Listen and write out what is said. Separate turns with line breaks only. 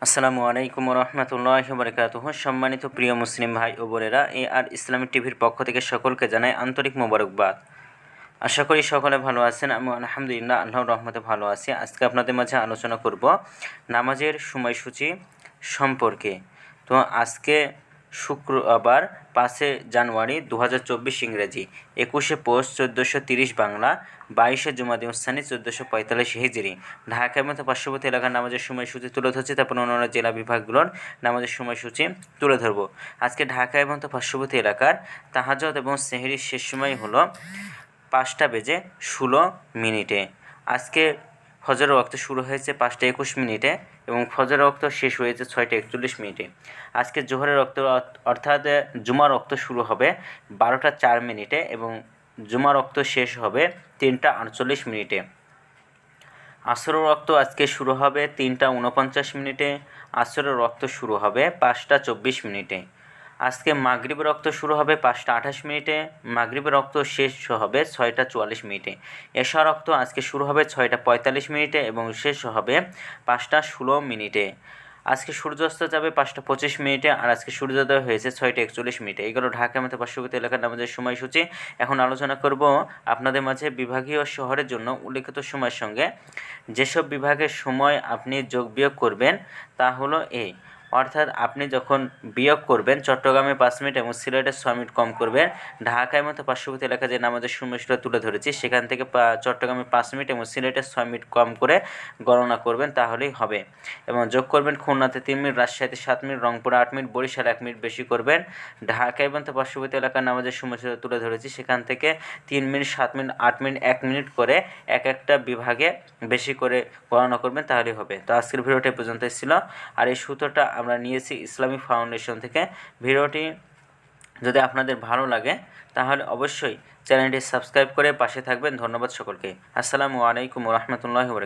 আসসালামু আলাইকুম রহমতুল্লাহি বারাকাতুহু। সম্মানিত প্রিয় মুসলিম ভাই ও বোনেরা, আর ইসলামিক টিভির পক্ষ থেকে সকলকে জানাই আন্তরিক মোবারকবাদ। আশা করি সকলে ভালো আছেন। আমি আলহামদুলিল্লাহ আল্লাহর রহমতে ভালো আছি। আজকে আপনাদের মাঝে আলোচনা করব নামাজের সময়সূচি সম্পর্কে। তো আজকে শুক্রবার 5 জানুয়ারি 2024 ইংরেজি, 21 পৌষ 1430 বাংলা, 22 জুমাদি উস্তানি 1445 হিজরি। ঢাকা এবং পার্শ্ববর্তী এলাকার নামাজের সময়সূচি তুলে ধরছি, তারপর অন্যান্য জেলা বিভাগগুলোর নামাজের সময়সূচি তুলে ধরব। আজকে ঢাকা এবং পার্শ্ববর্তী এলাকার তাহাজ্জুদ এবং সেহরির শেষ সময় হলো 5:16 আজকে ফজরের ওয়াক্ত শুরু হয়েছে 5:21 এবং ফজরের ওয়াক্ত শেষ হয়েছে 6:41। আজকে জোহরের ওয়াক্ত অর্থাৎ জুমার ওয়াক্ত শুরু হবে 12:04 এবং জুমার ওয়াক্ত শেষ হবে 3:48। আসরের ওয়াক্ত আজকে শুরু হবে 3:49। আসরের ওয়াক্ত শুরু হবে 5:24। আজকে মাগরিবের ওয়াক্ত শুরু হবে 5:28। মাগরিবের ওয়াক্ত শেষ হবে 6:44। এশার ওয়াক্ত আজকে শুরু হবে 6:45 এবং শেষ হবে 5:16। আজকে সূর্যাস্ত যাবে 5:25 আর আজকে সূর্যোদয় হয়েছে 6:41। এগুলো ঢাকা মতো পার্শ্ববর্তী এলাকার নামাজের সময়সূচি। এখন আলোচনা করব আপনাদের মাঝে বিভাগীয় শহরের জন্য উল্লেখিত সময়ের সঙ্গে যেসব বিভাগের সময় আপনি যোগ বিয়োগ করবেন তা হলো এই। অর্থাৎ আপনি যখন বিয়োগ করবেন চট্টগ্রামে 5 মিনিট এবং সিলেটে 6 মিনিট কম করবেন। ঢাকায় মতো পার্শ্ববর্তী এলাকায় যে নামাজের সময়সূচিটা তুলে ধরেছি সেখান থেকে চট্টগ্রামে 5 মিনিট এবং সিলেটে 6 মিনিট কম করে গণনা করবেন, তাহলেই হবে। এবং যোগ করবেন খুলনাতে 3 মিনিট, রাজশাহীতে 7 মিনিট, রংপুরে 8 মিনিট, বরিশালে 1 মিনিট বেশি করবেন। ঢাকায় এবং পার্শ্ববর্তী এলাকার নামাজের সময়সূচিটা তুলে ধরেছি সেখান থেকে 3 মিনিট, 7 মিনিট, 8 মিনিট, 1 মিনিট করে একটা বিভাগে বেশি করে গণনা করবেন, তাহলেই হবে। তো আজকের ভিডিওটা এই পর্যন্তই ছিল। আর এই সূত্রটা আমরা নিয়েছি ইসলামিক ফাউন্ডেশন থেকে। ভিডিওটি যদি আপনাদের ভালো লাগে তাহলে অবশ্যই চ্যানেলটি সাবস্ক্রাইব করে পাশে থাকবেন। ধন্যবাদ সকলকে। আসসালামু আলাইকুম রহমতুল্লাহি ওয়া বারাকাতুহু।